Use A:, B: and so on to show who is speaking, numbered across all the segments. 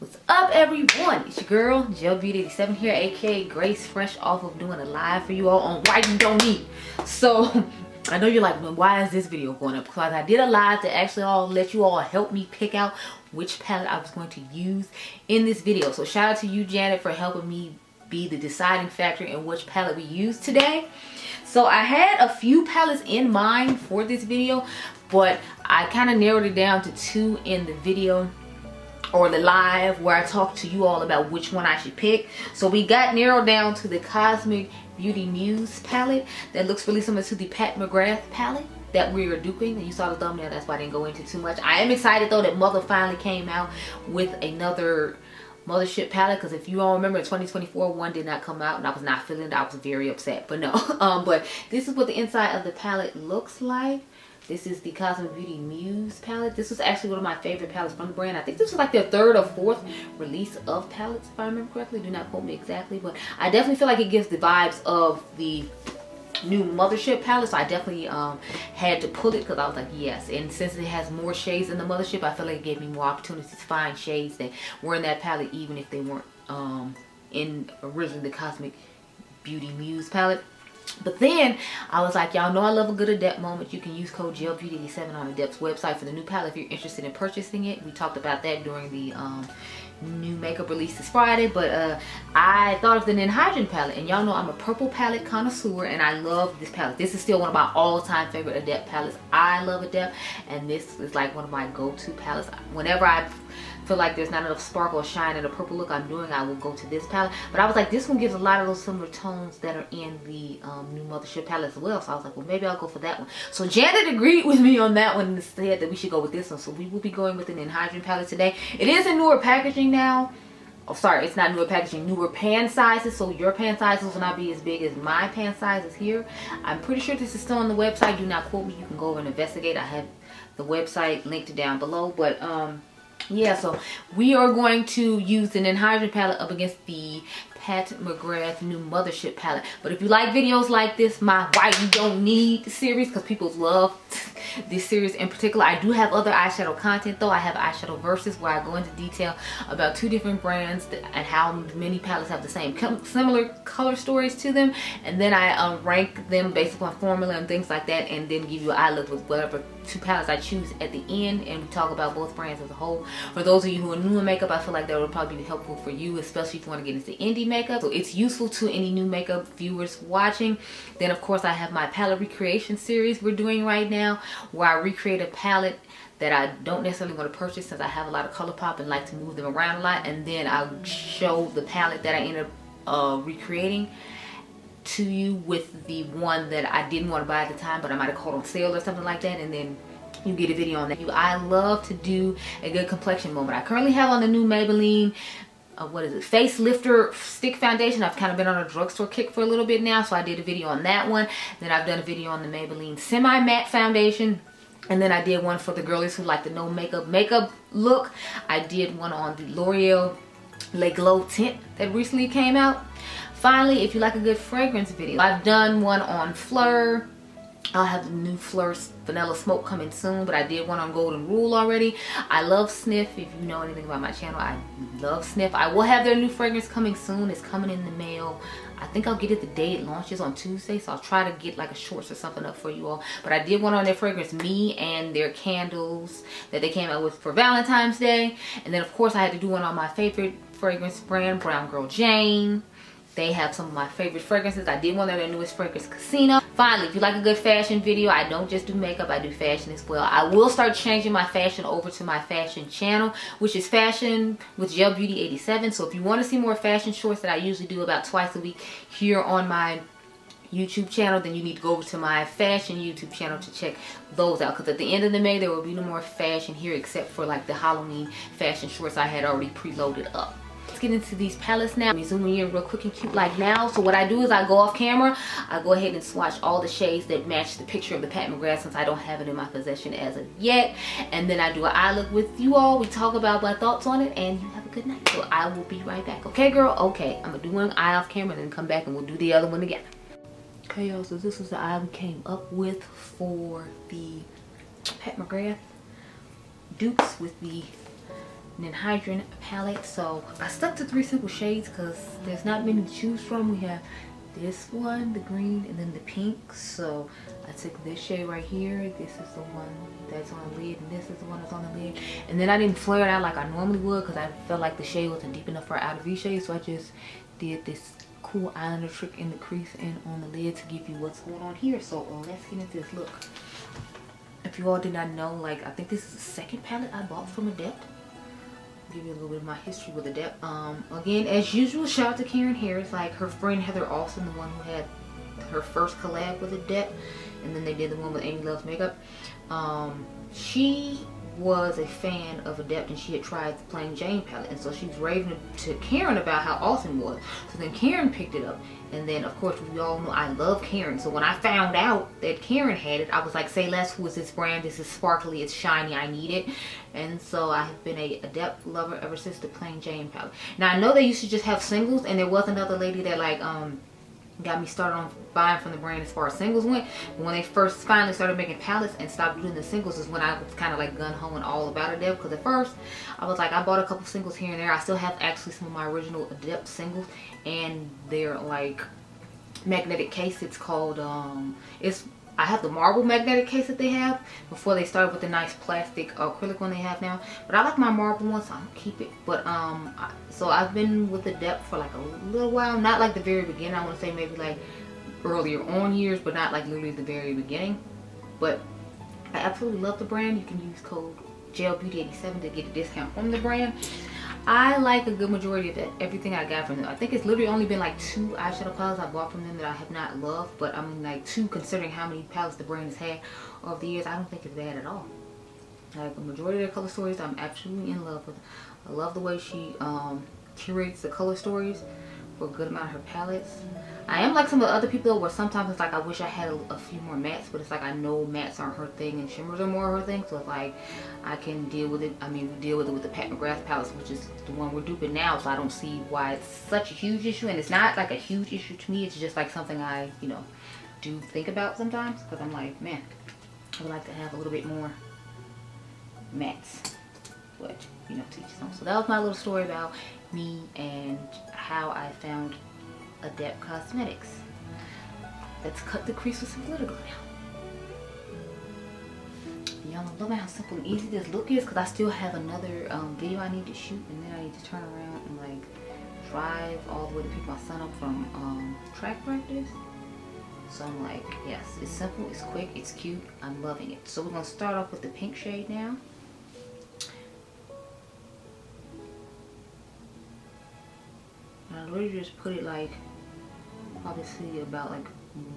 A: What's up, everyone? It's your girl Gelbeauty XII here, aka Grace, fresh off of doing a live for you all on why you don't need. So I know you're like, well, why is this video going up? Because I did a live to actually let you all help me pick out which palette I was going to use in this video. So shout out to you, Janet, for helping me be the deciding factor in which palette we use today. So I had a few palettes in mind for this video, but I kind of narrowed it down to two in the video or the live where I talked to you all about which one I should pick. So we got narrowed down to the Cosmic Beauty Muse palette that looks really similar to the Pat McGrath palette that we were duping. You saw the thumbnail, that's why I didn't go into too much. I am excited though that Mother finally came out with another Mothership palette, because if you all remember, in 2024 one did not come out and I was not feeling it. I was very upset, but no. But this is what the inside of the palette looks like. This is the Cosmic Beauty Muse palette. This was actually one of my favorite palettes from the brand. I think this was like their third or fourth release of palettes, if I remember correctly. Do not quote me exactly, but I definitely feel like it gives the vibes of the new Mothership palette. So I definitely had to pull it because I was like, yes. And since it has more shades than the Mothership, I feel like it gave me more opportunities to find shades that were in that palette, even if they weren't in originally the Cosmic Beauty Muse palette. But then I was like, y'all know I love a good Adept moment. You can use code Gelbeauty87 on Adept's website for the new palette if you're interested in purchasing it. We talked about that during the new makeup release this Friday. But I thought of the Ninhydrin palette, and y'all know I'm a purple palette connoisseur and I love this palette. This is still one of my all-time favorite Adept palettes. I love Adept, and this is like one of my go-to palettes. Whenever I feel like there's not enough sparkle or shine in the purple look I'm doing, I will go to this palette. But I was like, this one gives a lot of those similar tones that are in the new Mothership palette as well. So I was like, well, maybe I'll go for that one. So Janet agreed with me on that one and said that we should go with this one. So we will be going with the Ninhydrin palette today. It is in newer packaging now. Oh, sorry, it's not newer packaging, newer pan sizes. So your pan sizes will not be as big as my pan sizes here. I'm pretty sure this is still on the website. Do not quote me. You can go over and investigate. I have the website linked down below. But yeah, so we are going to use the Ninhydrin palette up against the Pat McGrath new Mothership palette. But if you like videos like this, my Why You Don't Need series, because people love this series in particular. I do have other eyeshadow content though. I have eyeshadow versus where I go into detail about two different brands and how many palettes have the same similar color stories to them, and then I rank them based upon formula and things like that, and then give you an eye look with whatever two palettes I choose at the end, and we talk about both brands as a whole. For those of you who are new in makeup, I feel like that would probably be helpful for you, especially if you want to get into indie makeup. So it's useful to any new makeup viewers watching. Then of course I have my palette recreation series we're doing right now, where I recreate a palette that I don't necessarily want to purchase since I have a lot of color pop and like to move them around a lot, and then I'll show the palette that I end up recreating to you with the one that I didn't want to buy at the time, but I might have caught on sale or something like that, and then you get a video on that. I love to do a good complexion moment. I currently have on the new Maybelline what is it, face lifter stick foundation. I've kind of been on a drugstore kick for a little bit now, so I did a video on that one. Then I've done a video on the Maybelline semi matte foundation, and then I did one for the girlies who like the no makeup look. I did one on the L'Oreal Le Glow tint that recently came out. Finally, if you like a good fragrance video, I've done one on Fleur. I'll have the new Fleur Vanilla Smoke coming soon, but I did one on Golden Rule already. I love Snif. If you know anything about my channel, I love Snif. I will have their new fragrance coming soon. It's coming in the mail. I think I'll get it the day it launches on Tuesday, so I'll try to get like a shorts or something up for you all. But I did one on their fragrance Me and their candles that they came out with for Valentine's Day. And then of course I had to do one on my favorite fragrance brand, Brown Girl Jane. They have some of my favorite fragrances. I did one of their newest fragrance, Casino. Finally, if you like a good fashion video, I don't just do makeup, I do fashion as well. I will start changing my fashion over to my fashion channel, which is Fashion with Gelbeauty87. So if you want to see more fashion shorts that I usually do about twice a week here on my YouTube channel, then you need to go over to my fashion YouTube channel to check those out, because at the end of the May there will be no more fashion here except for like the Halloween fashion shorts I had already preloaded up. Let's get into these palettes now. Let me zoom in real quick and cute like now. So what I do is I go off camera, I go ahead and swatch all the shades that match the picture of the Pat McGrath, since I don't have it in my possession as of yet. And then I do an eye look with you all. We talk about my thoughts on it, and you have a good night. So I will be right back. Okay, girl? Okay. I'm gonna do one eye off camera and then come back and we'll do the other one again. Okay, y'all, so this was the eye we came up with for the Pat McGrath dupes with the and then Hydrant palette. So I stuck to 3 simple shades because there's not many to choose from. We have this one, the green, and then the pink. So I took this shade right here. This is the one that's on the lid, and this is the one that's on the lid. And then I didn't flare it out like I normally would because I felt like the shade wasn't deep enough for out of V shade. So I just did this cool eyeliner trick in the crease and on the lid to give you what's going on here. So let's get into this look. If you all did not know, like, I think this is the second palette I bought from Adept. Give you a little bit of my history with Adept. Again, as usual, shout out to Karen Harris, like her friend Heather Austin, the one who had her first collab with Adept, and then they did the one with Amy Loves Makeup. She was a fan of Adept, and she had tried the Plain Jane palette, and so she was raving to Karen about how awesome it was. So then Karen picked it up, and then of course we all know I love Karen. So when I found out that Karen had it, I was like, say less, who is this brand? This is sparkly, it's shiny, I need it. And so I have been a Adept lover ever since the Plain Jane palette. Now I know they used to just have singles, and there was another lady that like got me started on buying from the brand as far as singles went. But when they first finally started making palettes and stopped doing the singles is when I was kind of like gun-ho and all about Adept. Because at first I was like, I bought a couple singles here and there. I still have actually some of my original Adept singles, and they're like magnetic case. It's called I have the marble magnetic case that they have before they started with the nice plastic acrylic one they have now. But I like my marble one, so I'm gonna keep it. But so I've been with Adept for like a little while. Not like the very beginning. I want to say maybe like earlier on years, but not like literally the very beginning. But I absolutely love the brand. You can use code Gelbeauty87 to get a discount from the brand. I like a good majority of everything I got from them. I think it's literally only been like 2 eyeshadow palettes I bought from them that I have not loved. But I mean, like 2 considering how many palettes the brand has had over the years. I don't think it's bad at all. Like the majority of their color stories, I'm absolutely in love with. I love the way she curates the color stories for a good amount of her palettes. I am like some of the other people though, where sometimes it's like I wish I had a few more mattes, but it's like I know mattes aren't her thing and shimmers are more her thing. So it's like I can deal with it. I mean, we deal with it with the McGrath palettes, which is the one we're duping now. So I don't see why it's such a huge issue, and it's not like a huge issue to me. It's just like something I, you know, do think about sometimes because I'm like, man, I would like to have a little bit more mattes, but you know, to each his own. So that was my little story about me and how I found Adept Cosmetics. Let's cut the crease with some glitter glue now. Y'all, I'm loving how simple and easy this look is because I still have another video I need to shoot, and then I need to turn around and like drive all the way to pick my son up from track practice. So I'm like, yes, it's simple, it's quick, it's cute, I'm loving it. So we're gonna start off with the pink shade now. I literally just put it like, obviously about like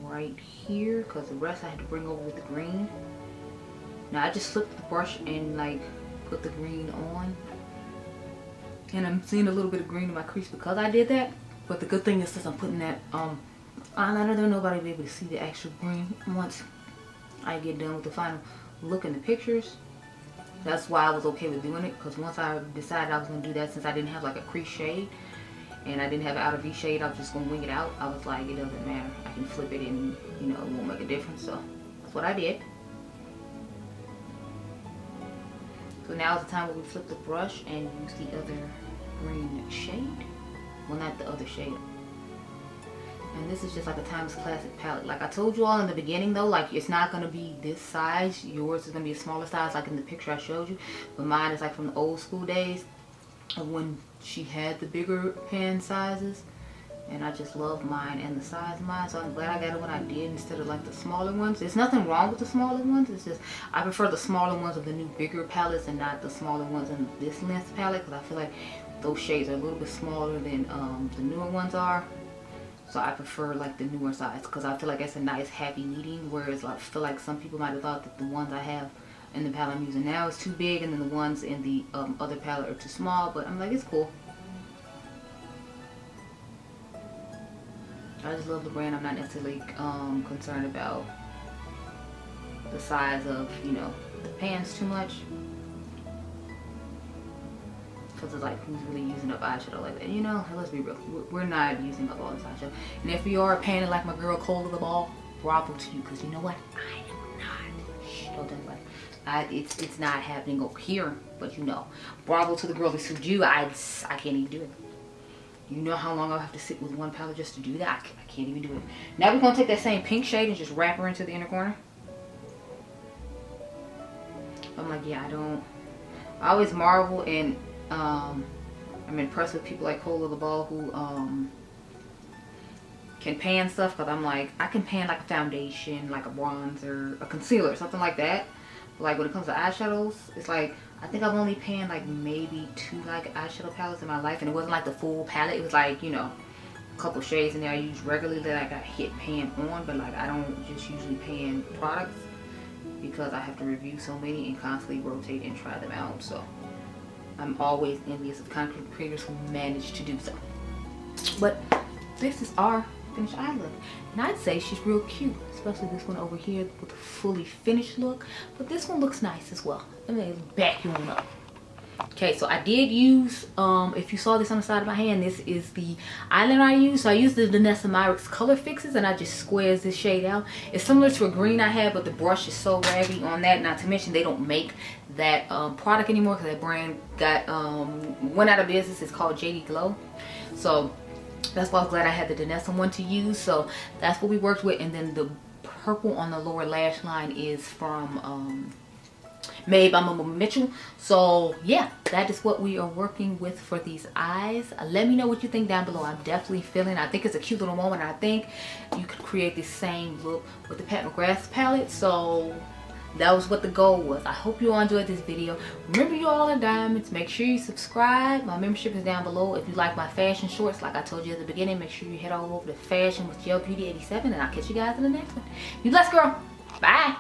A: right here, because the rest I had to bring over with the green. Now I just flipped the brush and like put the green on, and I'm seeing a little bit of green in my crease because I did that. But the good thing is, since I'm putting that eyeliner there, nobody will be able to see the actual green once I get done with the final look in the pictures. That's why I was okay with doing it, because once I decided I was going to do that, since I didn't have like a crease shade and I didn't have an outer V shade, I was just going to wing it out. I was like, it doesn't matter, I can flip it and, you know, it won't make a difference. So that's what I did. So now is the time where we flip the brush and use the other green shade. Well, not the other shade. And this is just like a Timeless Classic palette. Like I told you all in the beginning though, like it's not going to be this size. Yours is going to be a smaller size like in the picture I showed you. But mine is like from the old school days of when she had the bigger pen sizes. And I just love mine and the size of mine. So I'm glad I got it when I did instead of like the smaller ones. There's nothing wrong with the smaller ones. It's just I prefer the smaller ones of the new bigger palettes and not the smaller ones in this length palette. Because I feel like those shades are a little bit smaller than the newer ones are. So I prefer like the newer size because I feel like it's a nice happy medium. Whereas I feel like some people might have thought that the ones I have in the palette I'm using now is too big, and then the ones in the other palette are too small. But I'm like, it's cool. I just love the brand. I'm not necessarily concerned about the size of, you know, the pans too much. Because it's like, who's really using up eyeshadow like that? You know, let's be real. We're not using up all this eyeshadow. And if you are painting like my girl Lola the Ball, bravo to you. Because you know what? I am not. Shh, don't tell anybody. it's not happening over here. But you know, bravo to the girl that sued you. I can't even do it. You know how long I'll have to sit with one palette just to do that? I can't even do it. Now we're gonna take that same pink shade and just wrap her into the inner corner. I'm like, yeah, I always marvel and I'm impressed with people like Lola who can pan stuff, because I'm like, I can pan like a foundation, like a bronzer, a concealer, something like that. But like when it comes to eyeshadows, it's like I think I've only panned like maybe 2 like eyeshadow palettes in my life, and it wasn't like the full palette. It was like, you know, a couple shades in there I use regularly that I got hit pan on, but like I don't just usually pan products because I have to review so many and constantly rotate and try them out. So I'm always envious of content creators who manage to do so. But this is our finished eye look, and I'd say she's real cute, especially this one over here with a fully finished look. But this one looks nice as well. Let me back you on up. Okay, so I did use, if you saw this on the side of my hand, this is the eyeliner I used. So I used the Denona Color Fixes, and I just squares this shade out. It's similar to a green I had, but the brush is so raggedy on that. Not to mention they don't make that product anymore because that brand got went out of business. It's called JD Glow. So that's why I was glad I had the Denona one to use. So that's what we worked with. And then the purple on the lower lash line is from made by Mama Mitchell. So yeah, that is what we are working with for these eyes. Let me know what you think down below. I'm definitely feeling, I think it's a cute little moment. I think you could create the same look with the Pat McGrath palette. So that was what the goal was. I hope you all enjoyed this video. Remember, you all are diamonds. Make sure you subscribe. My membership is down below. If you like my fashion shorts, like I told you at the beginning, make sure you head all over to Fashion with Gelbeauty 87, and I'll catch you guys in the next one. You blessed, girl. Bye.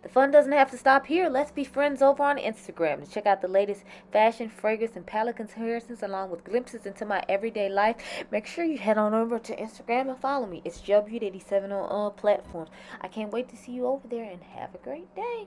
A: The fun doesn't have to stop here. Let's be friends over on Instagram to check out the latest fashion, fragrance, and palette comparisons, along with glimpses into my everyday life. Make sure you head on over to Instagram and follow me. It's Gelbeauty 87 on all platforms. I can't wait to see you over there, and have a great day.